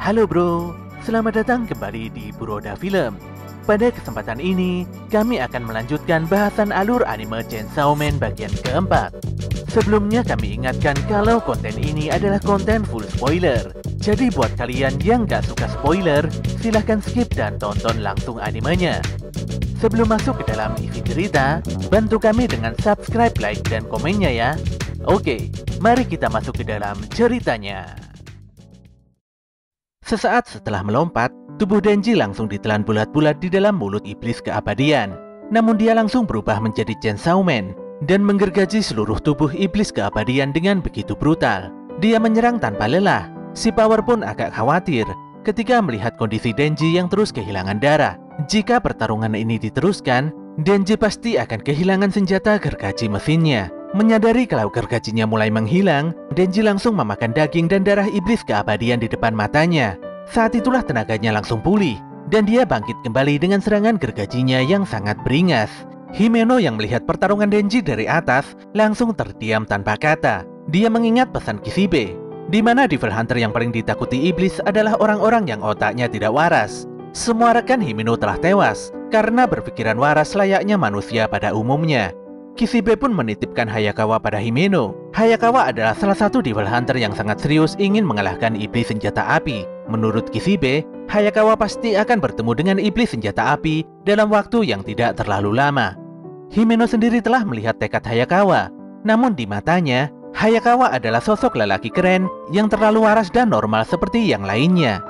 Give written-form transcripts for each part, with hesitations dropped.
Halo bro, selamat datang kembali di Buroda Film. Pada kesempatan ini, kami akan melanjutkan bahasan alur anime Chainsaw Man bagian keempat. Sebelumnya kami ingatkan kalau konten ini adalah konten full spoiler. Jadi buat kalian yang gak suka spoiler, silahkan skip dan tonton langsung animenya. Sebelum masuk ke dalam isi cerita, bantu kami dengan subscribe, like, dan komennya ya. Oke, mari kita masuk ke dalam ceritanya. Sesaat setelah melompat, tubuh Denji langsung ditelan bulat-bulat di dalam mulut iblis keabadian. Namun dia langsung berubah menjadi Chainsaw Man dan menggergaji seluruh tubuh iblis keabadian dengan begitu brutal. Dia menyerang tanpa lelah. Si Power pun agak khawatir ketika melihat kondisi Denji yang terus kehilangan darah. Jika pertarungan ini diteruskan, Denji pasti akan kehilangan senjata gergaji mesinnya. Menyadari kalau gergajinya mulai menghilang, Denji langsung memakan daging dan darah iblis keabadian di depan matanya. Saat itulah tenaganya langsung pulih, dan dia bangkit kembali dengan serangan gergajinya yang sangat beringas. Himeno yang melihat pertarungan Denji dari atas, langsung terdiam tanpa kata. Dia mengingat pesan Kishibe, di mana Devil Hunter yang paling ditakuti iblis adalah orang-orang yang otaknya tidak waras. Semua rekan Himeno telah tewas, karena berpikiran waras layaknya manusia pada umumnya. Kishibe pun menitipkan Hayakawa pada Himeno. Hayakawa adalah salah satu Devil Hunter yang sangat serius ingin mengalahkan iblis senjata api. Menurut Kishibe, Hayakawa pasti akan bertemu dengan iblis senjata api dalam waktu yang tidak terlalu lama. Himeno sendiri telah melihat tekad Hayakawa. Namun di matanya, Hayakawa adalah sosok lelaki keren yang terlalu waras dan normal seperti yang lainnya.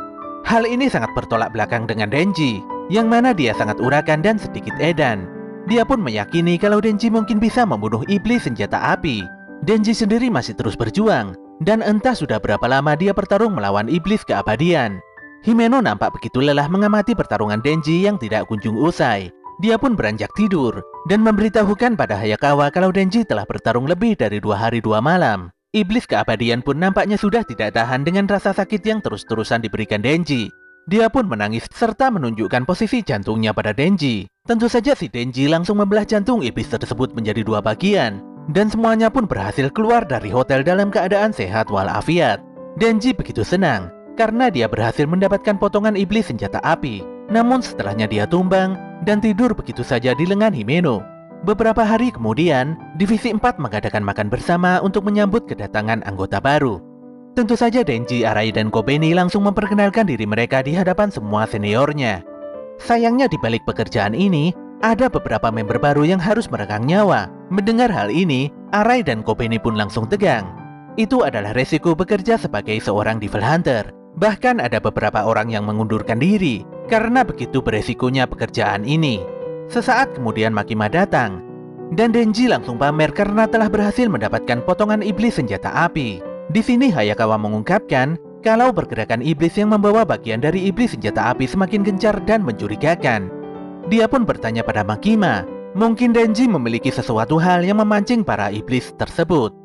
Hal ini sangat bertolak belakang dengan Denji, yang mana dia sangat urakan dan sedikit edan. Dia pun meyakini kalau Denji mungkin bisa membunuh iblis senjata api. Denji sendiri masih terus berjuang, dan entah sudah berapa lama dia bertarung melawan iblis keabadian. Himeno nampak begitu lelah mengamati pertarungan Denji yang tidak kunjung usai. Dia pun beranjak tidur, dan memberitahukan pada Hayakawa kalau Denji telah bertarung lebih dari 2 hari 2 malam. Iblis keabadian pun nampaknya sudah tidak tahan dengan rasa sakit yang terus-terusan diberikan Denji. Dia pun menangis serta menunjukkan posisi jantungnya pada Denji. Tentu saja si Denji langsung membelah jantung iblis tersebut menjadi 2 bagian. Dan semuanya pun berhasil keluar dari hotel dalam keadaan sehat walafiat. Denji begitu senang karena dia berhasil mendapatkan potongan iblis senjata api. Namun setelahnya dia tumbang dan tidur begitu saja di lengan Himeno. Beberapa hari kemudian, Divisi 4 mengadakan makan bersama untuk menyambut kedatangan anggota baru. Tentu saja Denji, Arai, dan Kobeni langsung memperkenalkan diri mereka di hadapan semua seniornya. Sayangnya di balik pekerjaan ini, ada beberapa member baru yang harus meregang nyawa. Mendengar hal ini, Arai dan Kobeni pun langsung tegang. Itu adalah resiko bekerja sebagai seorang Devil Hunter. Bahkan ada beberapa orang yang mengundurkan diri karena begitu beresikonya pekerjaan ini. Sesaat kemudian Makima datang, dan Denji langsung pamer karena telah berhasil mendapatkan potongan iblis senjata api. Di sini Hayakawa mengungkapkan kalau pergerakan iblis yang membawa bagian dari iblis senjata api semakin gencar dan mencurigakan. Dia pun bertanya pada Makima, mungkin Denji memiliki sesuatu hal yang memancing para iblis tersebut.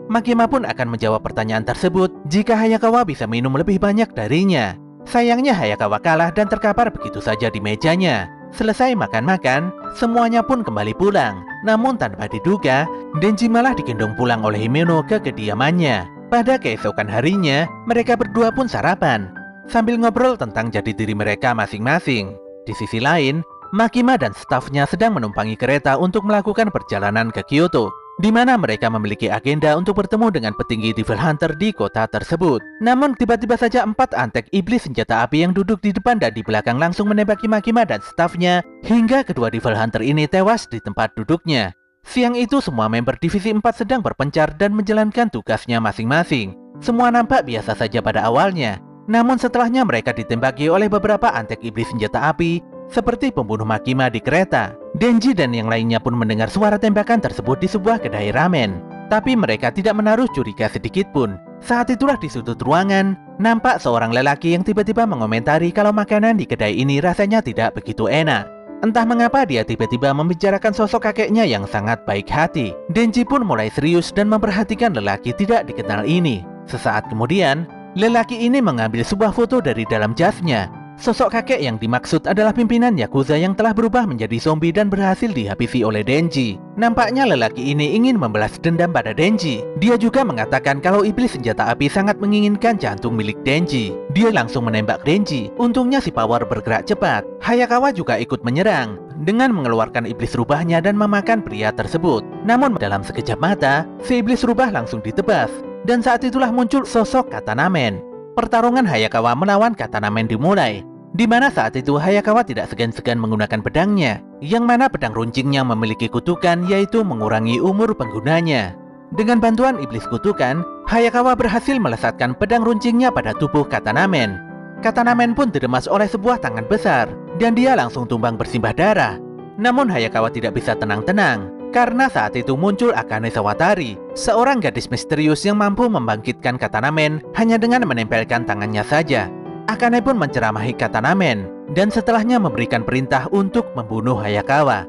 Makima pun akan menjawab pertanyaan tersebut jika Hayakawa bisa minum lebih banyak darinya. Sayangnya Hayakawa kalah dan terkapar begitu saja di mejanya. Selesai makan-makan, semuanya pun kembali pulang. Namun tanpa diduga, Denji malah digendong pulang oleh Himeno ke kediamannya. Pada keesokan harinya, mereka berdua pun sarapan sambil ngobrol tentang jati diri mereka masing-masing. Di sisi lain, Makima dan stafnya sedang menumpangi kereta untuk melakukan perjalanan ke Kyoto, di mana mereka memiliki agenda untuk bertemu dengan petinggi Devil Hunter di kota tersebut. Namun tiba-tiba saja 4 antek iblis senjata api yang duduk di depan dan di belakang langsung menembaki Makima dan stafnya hingga kedua Devil Hunter ini tewas di tempat duduknya. Siang itu semua member Divisi 4 sedang berpencar dan menjalankan tugasnya masing-masing. Semua nampak biasa saja pada awalnya. Namun setelahnya mereka ditembaki oleh beberapa antek iblis senjata api seperti pembunuh Makima di kereta. Denji dan yang lainnya pun mendengar suara tembakan tersebut di sebuah kedai ramen. Tapi mereka tidak menaruh curiga sedikit pun. Saat itulah di sudut ruangan, nampak seorang lelaki yang tiba-tiba mengomentari kalau makanan di kedai ini rasanya tidak begitu enak. Entah mengapa dia tiba-tiba membicarakan sosok kakeknya yang sangat baik hati. Denji pun mulai serius dan memperhatikan lelaki tidak dikenal ini. Sesaat kemudian, lelaki ini mengambil sebuah foto dari dalam jasnya. Sosok kakek yang dimaksud adalah pimpinan Yakuza yang telah berubah menjadi zombie dan berhasil dihabisi oleh Denji. Nampaknya lelaki ini ingin membalas dendam pada Denji. Dia juga mengatakan kalau iblis senjata api sangat menginginkan jantung milik Denji. Dia langsung menembak Denji. Untungnya si Power bergerak cepat. Hayakawa juga ikut menyerang dengan mengeluarkan iblis rubahnya dan memakan pria tersebut. Namun dalam sekejap mata, si iblis rubah langsung ditebas. Dan saat itulah muncul sosok Katanamen. Pertarungan Hayakawa melawan Katanamen dimulai, di mana saat itu Hayakawa tidak segan-segan menggunakan pedangnya, yang mana pedang runcingnya memiliki kutukan yaitu mengurangi umur penggunanya. Dengan bantuan iblis kutukan, Hayakawa berhasil melesatkan pedang runcingnya pada tubuh Katanamen. Katanamen pun diremas oleh sebuah tangan besar, dan dia langsung tumbang bersimbah darah. Namun Hayakawa tidak bisa tenang-tenang, karena saat itu muncul Akane Sawatari, seorang gadis misterius yang mampu membangkitkan Katanamen hanya dengan menempelkan tangannya saja. Akane pun menceramahi Katanamen, dan setelahnya memberikan perintah untuk membunuh Hayakawa.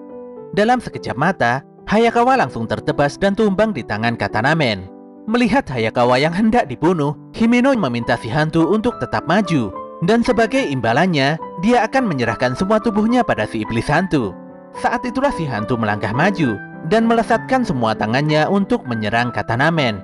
Dalam sekejap mata, Hayakawa langsung tertebas dan tumbang di tangan Katanamen. Melihat Hayakawa yang hendak dibunuh, Himeno meminta si hantu untuk tetap maju, dan sebagai imbalannya, dia akan menyerahkan semua tubuhnya pada si iblis hantu. Saat itulah si hantu melangkah maju dan melesatkan semua tangannya untuk menyerang Katanamen.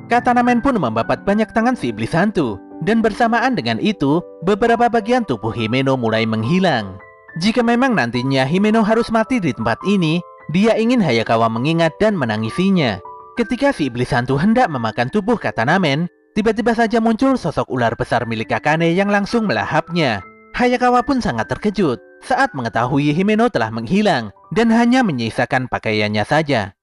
Katanamen pun membabat banyak tangan si iblis hantu, dan bersamaan dengan itu, beberapa bagian tubuh Himeno mulai menghilang. Jika memang nantinya Himeno harus mati di tempat ini, dia ingin Hayakawa mengingat dan menangisinya. Ketika si iblis hantu hendak memakan tubuh Katanamen, tiba-tiba saja muncul sosok ular besar milik Akane yang langsung melahapnya. Hayakawa pun sangat terkejut saat mengetahui Himeno telah menghilang dan hanya menyisakan pakaiannya saja.